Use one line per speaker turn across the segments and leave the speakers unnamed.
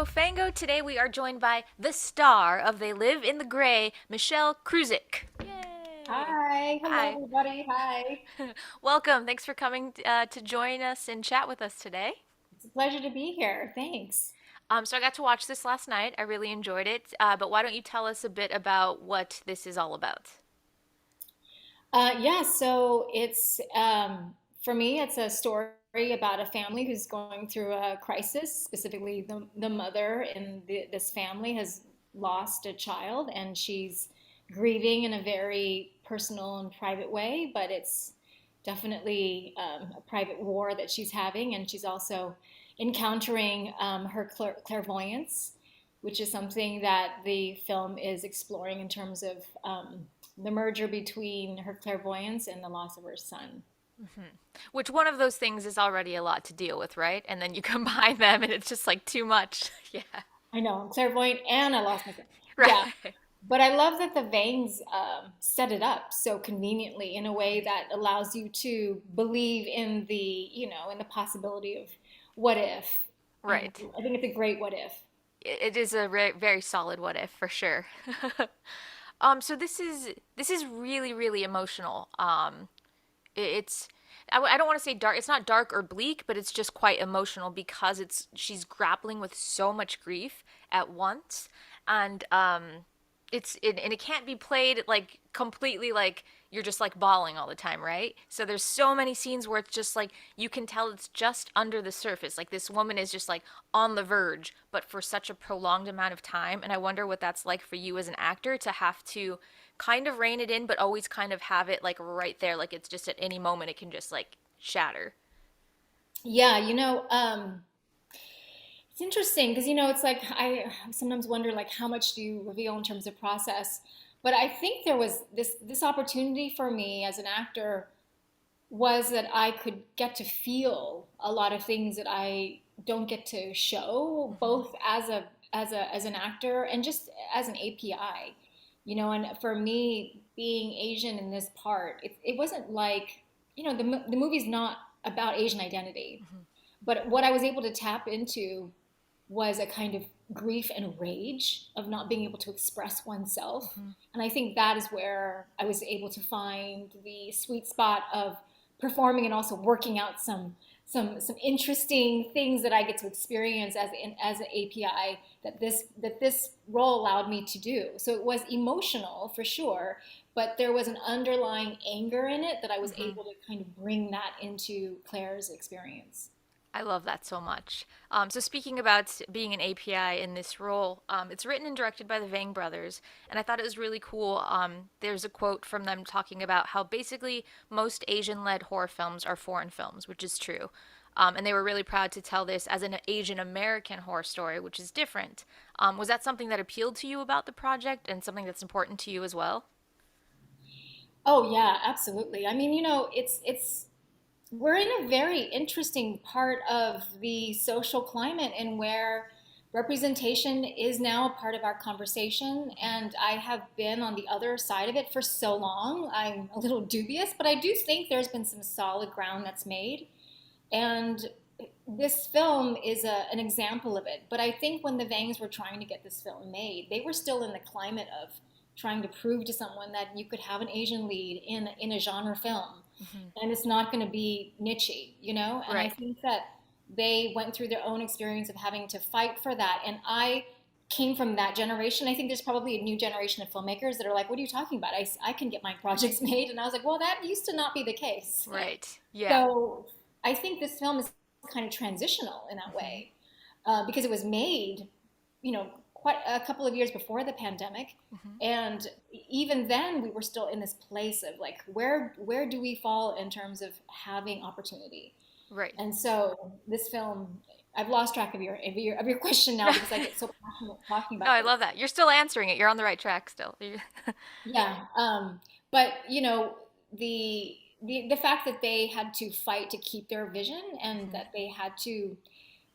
Convo Fango. Today we are joined by the star of They Live in the Gray, Michelle Krusiec. Yay!
Hi, hello
Hi.
everybody. Hi.
Welcome. Thanks for coming to join us and chat with us today.
It's a pleasure to be here. Thanks.
So I got to watch this last night. I really enjoyed it. But why don't you tell us a bit about what this is all about?
Yeah, so it's for me, it's a story about a family who's going through a crisis. Specifically, the mother in this family has lost a child, and she's grieving in a very personal and private way. But it's definitely a private war that she's having, and she's also encountering her clairvoyance, which is something that the film is exploring in terms of the merger between her clairvoyance and the loss of her son.
Which one of those things is already a lot to deal with, right? And then you combine them and it's just like too much. Yeah.
I know, I'm clairvoyant and I lost my son. Yeah,
Right.
but I love that the Vangs set it up so conveniently in a way that allows you to believe in in the possibility of what if. And
Right.
I think it's a great what if.
It is a very solid what if for sure. So this is really emotional. It's I don't want to say dark. It's not dark or bleak, but it's just quite emotional because she's grappling with so much grief at once, and and it can't be played like completely like you're just like bawling all the time, right? So there's so many scenes where it's just like you can tell it's just under the surface. Like this woman is just like on the verge, but for such a prolonged amount of time. And I wonder what that's like for you as an actor to have to kind of rein it in, but always kind of have it like right there. Like it's just at any moment it can just like shatter.
Yeah, it's interesting because it's like I sometimes wonder like how much do you reveal in terms of process. But I think there was this opportunity for me as an actor was that I could get to feel a lot of things that I don't get to show,
Hmm.
both as an actor and just as an API. And for me, being Asian in this part, it wasn't like, the movie's not about Asian identity,
Hmm.
but what I was able to tap into was a kind of grief and rage of not being able to express oneself.
Hmm.
And I think that is where I was able to find the sweet spot of performing and also working out some interesting things that I get to experience as an API that this role allowed me to do. So it was emotional for sure, but there was an underlying anger in it that I was
Hmm.
able to kind of bring that into Claire's experience.
I love that so much. So speaking about being an API in this role, it's written and directed by the Vang brothers, and I thought it was really cool. There's a quote from them talking about how basically most Asian-led horror films are foreign films, which is true. And they were really proud to tell this as an Asian American horror story, which is different. Was that something that appealed to you about the project and something that's important to you as well?
Oh yeah, absolutely. I mean, it's we're in a very interesting part of the social climate and where representation is now a part of our conversation. And I have been on the other side of it for so long. I'm a little dubious, but I do think there's been some solid ground that's made. And this film is an example of it. But I think when the Vangs were trying to get this film made, they were still in the climate of trying to prove to someone that you could have an Asian lead in a genre film,
Hmm.
and it's not going to be nichey. And I
Right.
think that they went through their own experience of having to fight for that. And I came from that generation. I think there's probably a new generation of filmmakers that are like, what are you talking about? I can get my projects made. And I was like, well, that used to not be the case.
Right. Yeah.
So I think this film is kind of transitional in that
Hmm.
way because it was made, quite a couple of years before the pandemic,
Hmm.
and even then we were still in this place of like, where do we fall in terms of having opportunity?
Right.
And so this film, I've lost track of your question now because I get so passionate talking
No,
about
I
this.
love that. You're still answering it. You're on the right track still.
Yeah, but the fact that they had to fight to keep their vision and
Mhm.
that they had to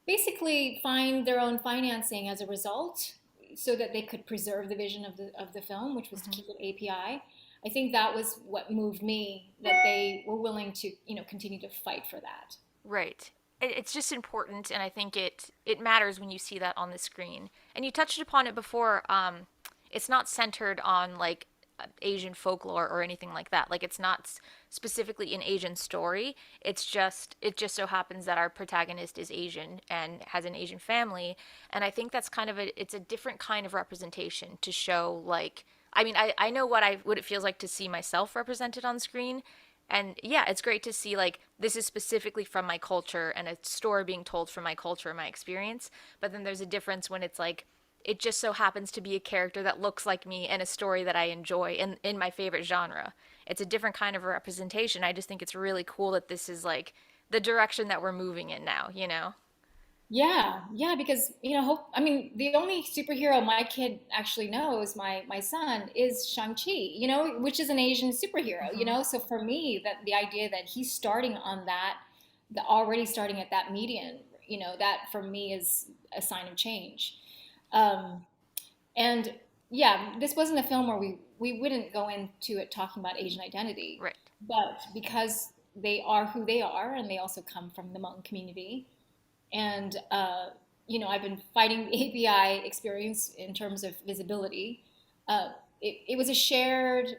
basically find their own financing as a result so that they could preserve the vision of the film, which was to
Mhm.
keep it API. I think that was what moved me, that they were willing to, continue to fight for that.
Right. it's just important, and I think it matters when you see that on the screen. And you touched upon it before. It's not centered on like Asian folklore or anything like that. Like it's not specifically an Asian story. It just so happens that our protagonist is Asian and has an Asian family, and I think that's kind of it's a different kind of representation to show like I mean I know what it feels like to see myself represented on screen. And yeah, it's great to see like this is specifically from my culture and a story being told from my culture and my experience. But then there's a difference when it's like it just so happens to be a character that looks like me and a story that I enjoy in my favorite genre. It's a different kind of representation. I just think it's really cool that this is like the direction that we're moving in now, you know?
Yeah, yeah, because hope I mean the only superhero my kid actually knows, my son, is Shang-Chi, which is an Asian superhero,
Hmm.
So for me, that the idea that he's starting on that, the already starting at that median, that for me is a sign of change. Um, and yeah, this wasn't a film where we wouldn't go into it talking about Asian identity,
Right.
but because they are who they are and they also come from the Hmong community and I've been fighting the API experience in terms of visibility. Uh, it was a shared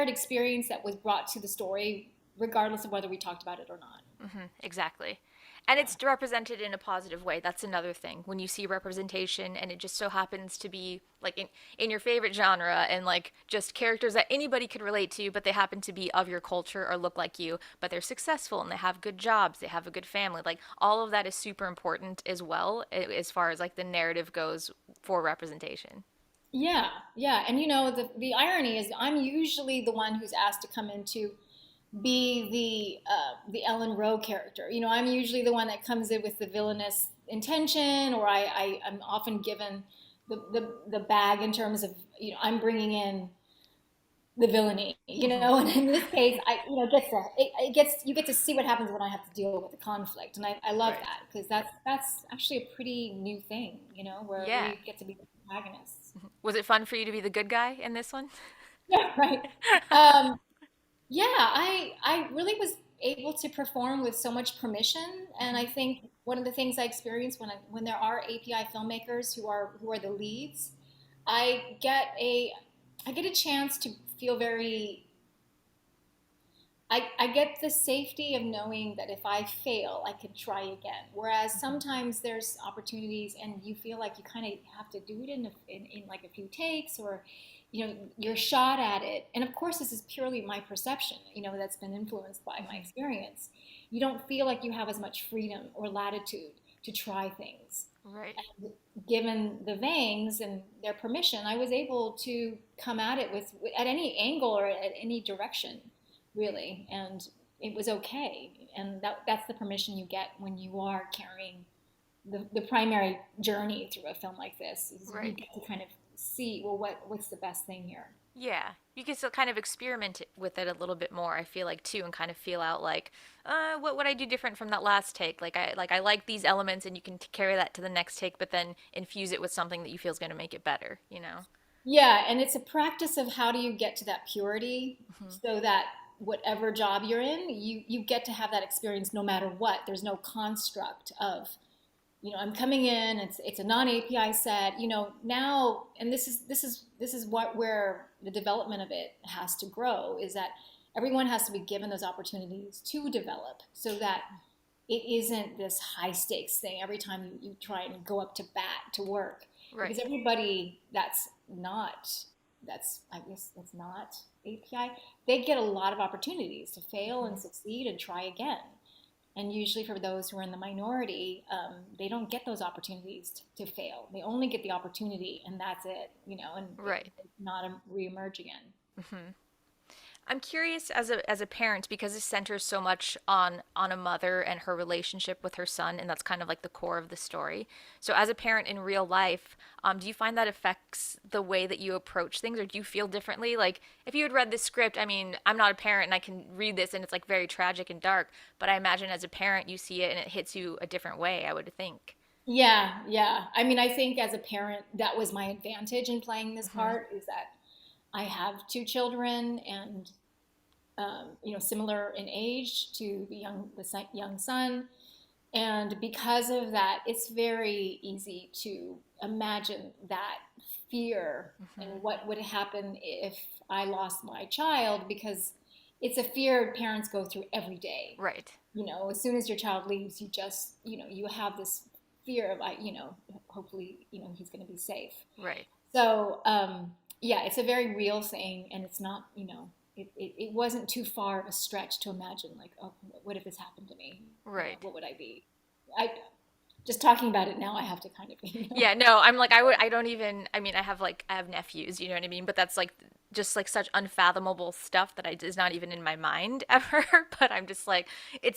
experience that was brought to the story, regardless of whether we talked about it or not.
Exactly. And
Yeah.
it's represented in a positive way. That's another thing. When you see representation and it just so happens to be like in your favorite genre and like just characters that anybody could relate to, but they happen to be of your culture or look like you, but they're successful and they have good jobs, they have a good family. Like all of that is super important as well as far as like the narrative goes for representation.
Yeah, yeah, and the irony is I'm usually the one who's asked to come in to be the Ellen Rowe character. I'm usually the one that comes in with the villainous intention, or I'm often given the bag in terms of I'm bringing in the villainy,
Hmm.
and in this case, it gets you get to see what happens when I have to deal with the conflict, and I love
Right.
that because that's actually a pretty new thing, where
Yeah.
we get to be the protagonists.
Was it fun for you to be the good guy in this one?
Yeah, right. Um, Yeah, I really was able to perform with so much permission, and I think one of the things I experience when there are API filmmakers who are the leads, I get a I get a chance to feel very I get the safety of knowing that if I fail, I can try again. Whereas sometimes there's opportunities and you feel like you kind of have to do it in like a few takes or, you're shot at it. And of course, this is purely my perception, that's been influenced by my
Hmm.
experience. You don't feel like you have as much freedom or latitude to try things.
Right.
And given the Vangs and their permission, I was able to come at it with at any angle or at any direction, really, and it was okay. And that's the permission you get when you are carrying the primary journey through a film like this. Is you
Right.
get to kind of see, well, what's the best thing here.
Yeah, you can still kind of experiment with it a little bit more. I feel like too, and kind of feel out like, what would I do different from that last take? Like I like these elements, and you can carry that to the next take, but then infuse it with something that you feel is going to make it better. You know?
Yeah, and it's a practice of how do you get to that purity
Hmm.
so that whatever job you're in, you get to have that experience no matter what. There's no construct of, I'm coming in, it's a non-API set, now, and this is where the development of it has to grow, is that everyone has to be given those opportunities to develop so that it isn't this high stakes thing every time you try and go up to bat to work, because
Right.
everybody that's I guess that's not API, they get a lot of opportunities to fail and
Hmm.
succeed and try again. And usually for those who are in the minority, they don't get those opportunities to fail. They only get the opportunity and that's it, and
Right.
it's not a reemerge again.
Hmm. I'm curious as a parent because this centers so much on a mother and her relationship with her son, and that's kind of like the core of the story. So, as a parent in real life, do you find that affects the way that you approach things, or do you feel differently? Like, if you had read this script, I mean, I'm not a parent and I can read this and it's like very tragic and dark, but I imagine as a parent you see it and it hits you a different way, I would think.
Yeah, yeah. I mean, I think as a parent, that was my advantage in playing this
Hmm.
part, is that I have two children and similar in age to the young son. And because of that, it's very easy to imagine that fear
Hmm.
and what would happen if I lost my child, because it's a fear parents go through every day.
Right.
You know, as soon as your child leaves, you just, you have this fear of, hopefully, he's going to be safe.
Right.
So, yeah, it's a very real thing, and it's not, it wasn't too far of a stretch to imagine, like, oh, what if this happened to me?
Right.
What would I be? I just talking about it now, I have to kind of,
Yeah, no, I'm like I don't even I mean I have nephews, you know what I mean? But that's like just like such unfathomable stuff that I is not even in my mind ever, but I'm just like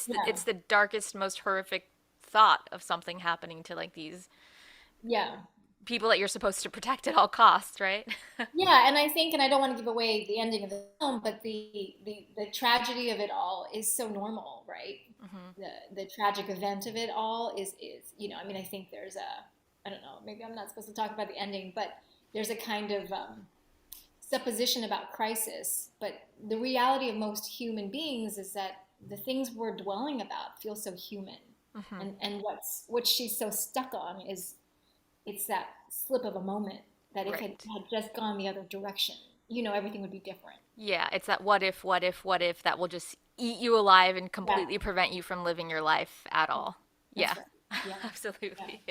yeah,
it's the darkest most horrific thought of something happening to like these
yeah.
people that you're supposed to protect at all costs, right?
Yeah, and I think, and I don't want to give away the ending of the film, but the tragedy of it all is so normal, right?
Hmm.
The tragic event of it all is, I mean, I think there's I don't know, maybe I'm not supposed to talk about the ending, but there's a kind of supposition about crisis. But the reality of most human beings is that the things we're dwelling about feel so human,
Hmm.
and what she's so stuck on is it's that slip of a moment that if it
Right.
had just gone the other direction, everything would be different.
Yeah, it's that what if that will just eat you alive and
Yeah,
completely prevent you from living your life at all. Yeah.
that's right. Yeah, yeah,
Absolutely.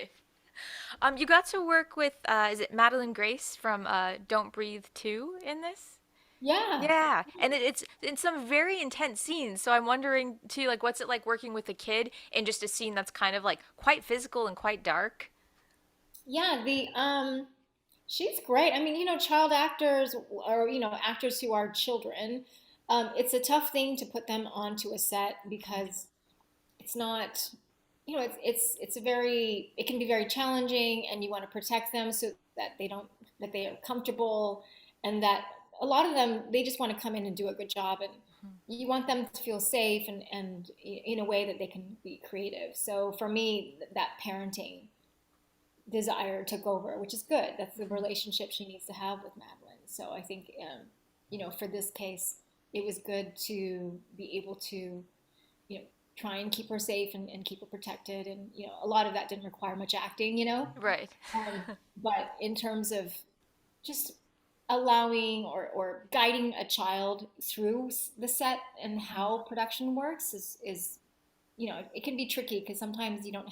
You got to work with is it Madeline Grace from Don't Breathe 2 in this?
yeah.
Yeah, and it's in some very intense scenes. So I'm wondering too, like, what's it like working with a kid in just a scene that's kind of like quite physical and quite dark?
Yeah, the she's great. I mean, child actors, or actors who are children, it's a tough thing to put them onto a set because it's not, it's a very, it can be very challenging, and you want to protect them so that that they are comfortable, and that a lot of them, they just want to come in and do a good job, and you want them to feel safe, and in a way that they can be creative. So for me, that parenting desire took over, which is good. That's the
Mhm.
relationship she needs to have with Madeline. So I think, for this case, it was good to be able to, you know, try and keep her safe, and keep her protected. And, a lot of that didn't require much acting.
Right.
Um, but in terms of just allowing, or guiding a child through the set and
Mhm.
how production works is it can be tricky because sometimes you don't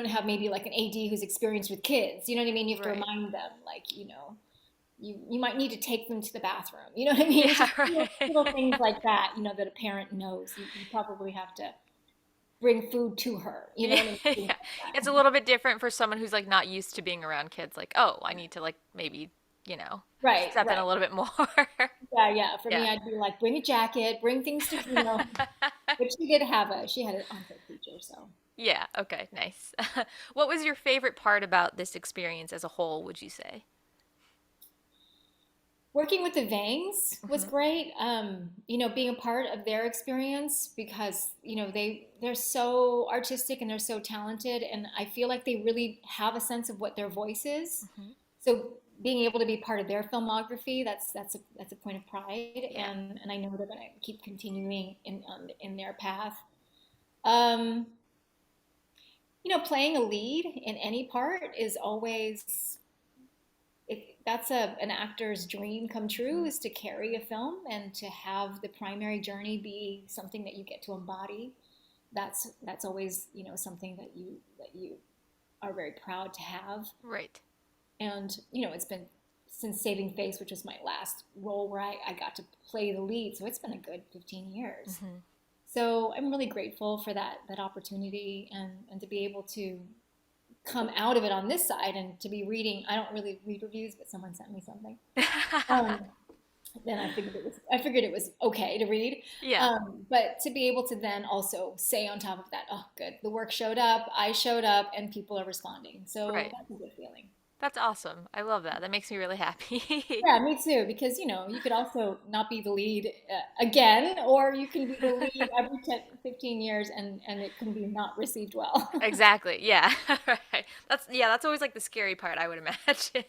have maybe like an AD who's experienced with kids. You know what I mean? You have to
Right.
remind them, like, you might need to take them to the bathroom. You know what I mean?
Yeah,
Just
right.
little things like that, that a parent knows. You probably have to bring food to her,
Yeah,
and things
yeah.
like
It's a
that.
little bit different for someone who's like not used to being around kids. Like, oh, I need to like maybe, you know,
Right,
step in a
right.
little bit more.
Yeah, yeah. For me,
Yeah.
I'd be like, bring a jacket, bring things to, but she had an on-site teacher, so.
Yeah, okay, nice. What was your favorite part about this experience as a whole, would you say?
Working with the Vangs was
Hmm.
great. Being a part of their experience, because they're so artistic and they're so talented, and I feel like they really have a sense of what their voice is.
Hmm.
So being able to be part of their filmography, that's a point of pride,
Yeah.
and I know they're going to keep continuing in their path. Um, Playing a lead in any part is always, that's an actor's dream come true,
Hmm.
is to carry a film and to have the primary journey be something that you get to embody. That's always, something that you are very proud to have.
Right.
And it's been since Saving Face, which was my last role where I got to play the lead, so it's been a good 15 years.
Hmm.
So I'm really grateful for that opportunity, and to be able to come out of it on this side, and to be reading. I don't really read reviews, but someone sent me something. Um, then I figured it was okay to read.
Yeah.
But to be able to then also say on top of that, oh, good, the work showed up, I showed up, and people are responding. So
Right.
that's a good feeling.
That's awesome. I love that. That makes me really happy.
Yeah, me too. Because you could also not be the lead again, or you can be the lead every 10, 15 years, and it can be not received well.
Exactly. Yeah. Right. That's always like the scary part, I would imagine.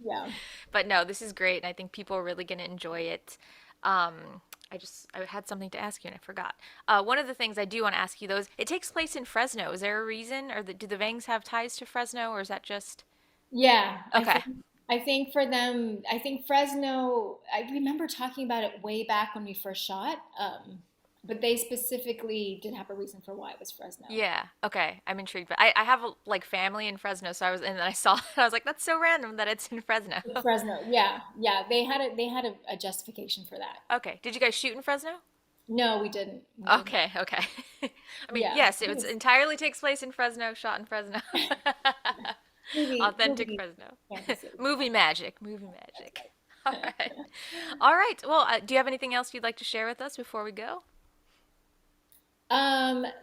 Yeah.
But no, this is great, and I think people are really going to enjoy it. Um, I had something to ask you and I forgot. One of the things I do want to ask you though is it takes place in Fresno. Is there a reason, or do the Vangs have ties to Fresno, or is that just
Yeah,
okay?
I think for them, I think Fresno. I remember talking about it way back when we first shot, but they specifically didn't have a reason for why it was Fresno.
Yeah. Okay. I'm intrigued. But I have like family in Fresno, so I was and then I saw it. I was like, that's so random that it's in Fresno.
Fresno, yeah, yeah. They had a justification for that.
Okay. Did you guys shoot in Fresno?
No, we didn't. We did not.
Okay. Okay. I mean,
Yeah,
yes, it was entirely takes place in Fresno, shot in Fresno. Authentic
movie
Fresno.
fantasy.
Movie magic. Movie
That's
magic. All
right.
right. All right. Well, do you have anything else you'd like to share with us before we go?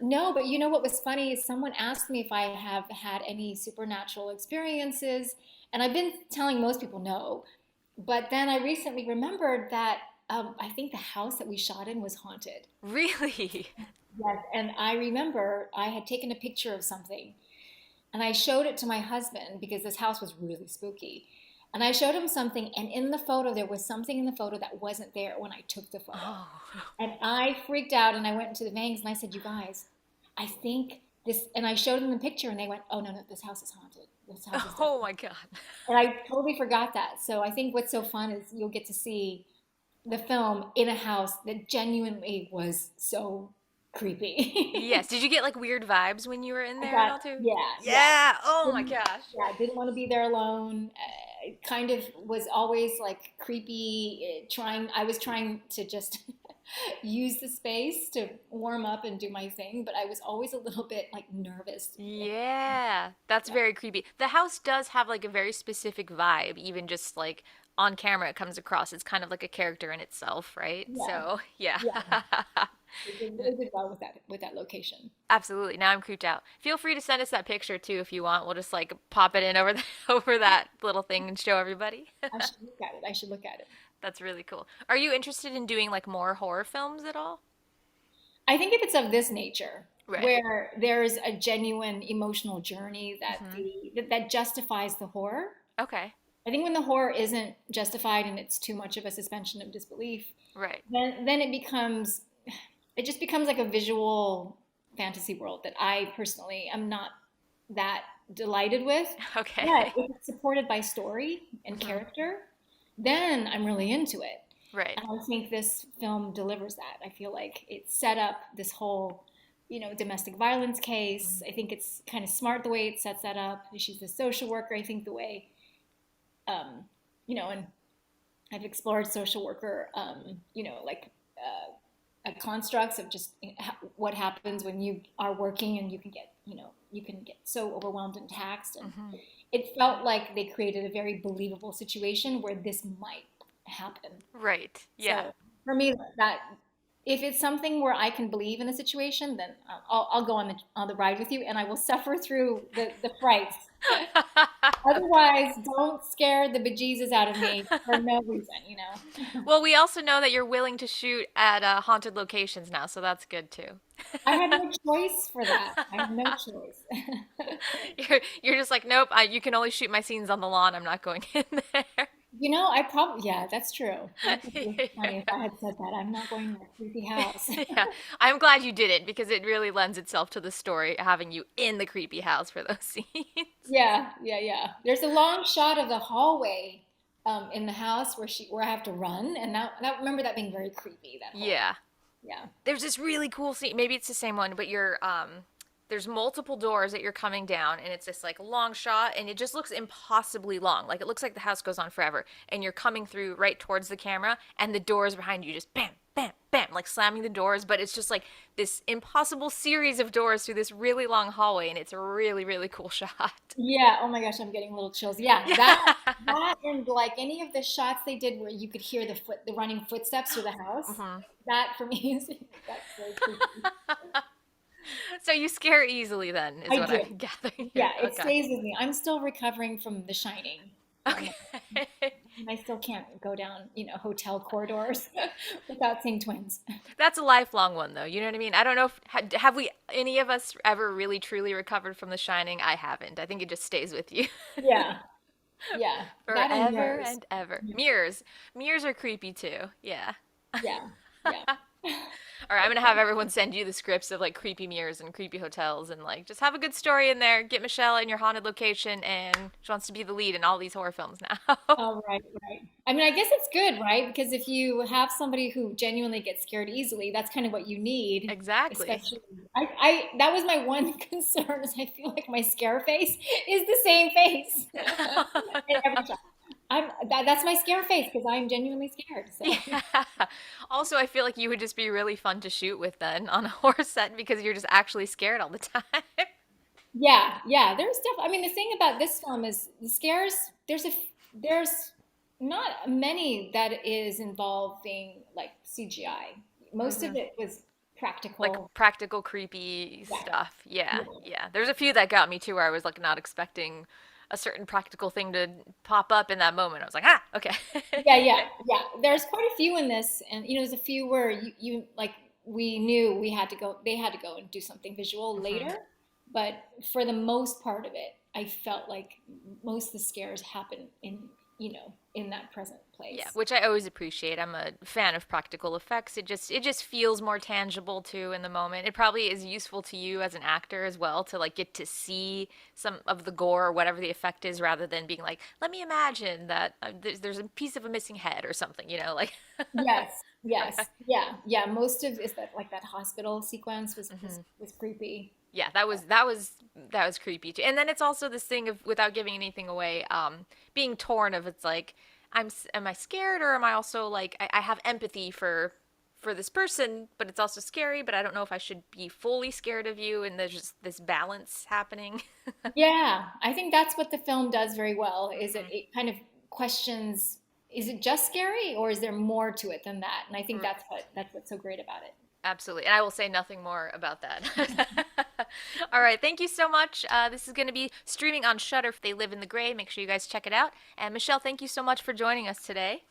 No, but you know what was funny is someone asked me if I have had any supernatural experiences, and I've been telling most people no. But then I recently remembered that I think the house that we shot in was haunted.
Really?
Yes, and I remember I had taken a picture of something, and I showed it to my husband because this house was really spooky. And I showed him something, and in the photo, there was something in the photo that wasn't there when I took the photo.
Oh.
And I freaked out and I went into the Vangs and I said, "You guys, I think this," and I showed them the picture and they went, "Oh, no, no, this house is haunted. This house is
Oh
definitely."
my God.
And I totally forgot that. So I think what's so fun is you'll get to see the film in a house that genuinely was so creepy.
Yes. Did you get like weird vibes when you were in
I
there and
got,
all too?
yeah, yeah.
Yeah. Oh my
Didn't,
gosh.
yeah, didn't want to be there alone. Kind of was always like creepy, trying, I was trying to just use the space to warm up and do my thing, but I was always a little bit like nervous.
Yeah, that's
Yeah,
very creepy. The house does have like a very specific vibe, even just like on camera it comes across. It's kind of like a character in itself, right?
yeah,
So, yeah.
yeah. They did really good well with that location.
Absolutely. Now I'm creeped out. Feel free to send us that picture too if you want. We'll just like pop it in over over that little thing and show everybody.
I should look at it. I should look at it.
That's really cool. Are you interested in doing like more horror films at all?
I think if it's of this nature,
Right.
where there's a genuine emotional journey
Hmm.
that justifies the horror.
Okay.
I think when the horror isn't justified and it's too much of a suspension of disbelief,
Right.
then it just becomes like a visual fantasy world that I personally am not that delighted with. But
Okay.
if it's supported by story and
Hmm.
character, then I'm really into it.
Right.
And I think this film delivers that. I feel like it set up this whole, domestic violence case. I think it's kind of smart the way it sets that up. She's a social worker. I think the way, um, and I've explored social worker, like constructs of just what happens when you are working and you can get so overwhelmed and taxed. And
Hmm.
it felt like they created a very believable situation where this might happen.
Right. Yeah.
So for me, that if it's something where I can believe in the situation, then I'll go on the ride with you, and I will suffer through the frights. Otherwise, don't scare the bejesus out of me for no reason.
Well, we also know that you're willing to shoot at haunted locations now, so that's good too.
I have no choice for that. I have no choice.
You're just like, nope, you can only shoot my scenes on the lawn. I'm not going in there.
I probably, yeah, that's true. That would be funny if I had said that. I'm not going to that creepy house.
Yeah, I'm glad you didn't because it really lends itself to the story having you in the creepy house for those scenes.
Yeah, yeah, yeah. There's a long shot of the hallway in the house where I have to run, and that remember that being very creepy. That whole,
Yeah.
yeah,
There's this really cool scene. Maybe it's the same one, but there's multiple doors that you're coming down and it's this like long shot and it just looks impossibly long. Like it looks like the house goes on forever and you're coming through right towards the camera and the doors behind you just bam bam bam like slamming the doors, but it's just like this impossible series of doors through this really long hallway and it's a really really cool shot.
yeah. Oh my gosh, I'm getting little chills. Yeah,
Yeah.
that and like any of the shots they did where you could hear the running footsteps through the house.
Hmm.
That for me is that's very creepy.
So you scare easily then is
I
what
do.
I'm gathering here.
Yeah, it
Okay.
stays with me. I'm still recovering from The Shining. Um,
Okay.
I still can't go down, hotel corridors without seeing twins.
That's a lifelong one, though. You know what I mean? I don't know if have we any of us ever really truly recovered from The Shining? I haven't. I think it just stays with you
Yeah, yeah. That and
forever
mirrors.
and ever. Mirrors, mirrors are creepy too. Yeah.
Yeah. Yeah.
All right, I'm gonna have everyone send you the scripts of like creepy mirrors and creepy hotels, and like just have a good story in there. Get Michelle in your haunted location, and she wants to be the lead in all these horror films now.
Oh, right, right. I mean, I guess it's good, right? Because if you have somebody who genuinely gets scared easily, that's kind of what you need.
Exactly.
Especially, that was my one concern is I feel like my scare face is the same face in every shot. That's my scare face because I'm genuinely scared. So
Yeah. Also, I feel like you would just be really fun to shoot with then on a horror set because you're just actually scared all the time.
yeah, yeah. There's definitely. I mean, the thing about this film is the scares. There's not many that is involving like CGI. Most of
Hmm.
it was
Like
practical.
practical creepy
Yeah,
stuff. Yeah,
yeah,
yeah. There's a few that got me too where I was like not expecting a certain practical thing to pop up in that moment. I was like, ah, okay.
yeah, yeah, yeah. There's quite a few in this, and there's a few where you like we knew we had to go. They had to go and do something visual
Hmm.
later, but for the most part of it, I felt like most of the scares happen in that present
Yeah,
place.
which I always appreciate. I'm a fan of practical effects. It just feels more tangible too in the moment. It probably is useful to you as an actor as well to like get to see some of the gore or whatever the effect is rather than being like, let me imagine that there's a piece of a missing head or something, you know, like
Yes, yes, yeah, yeah. Most of is that like that hospital sequence was
Mhm.
creepy.
Yeah, that was creepy too. And then it's also this thing of without giving anything away, being torn of it's like am I scared or am I also like I have empathy for this person, but it's also scary, but I don't know if I should be fully scared of you and there's just this balance happening.
Yeah, I think that's what the film does very well. Is
Hmm.
it kind of questions: is it just scary, or is there more to it than that? And I think that's what's so great about it.
Absolutely. And I will say nothing more about that. All right. Thank you so much. This is going to be streaming on Shudder if they live in the gray. Make sure you guys check it out. And Michelle, thank you so much for joining us today.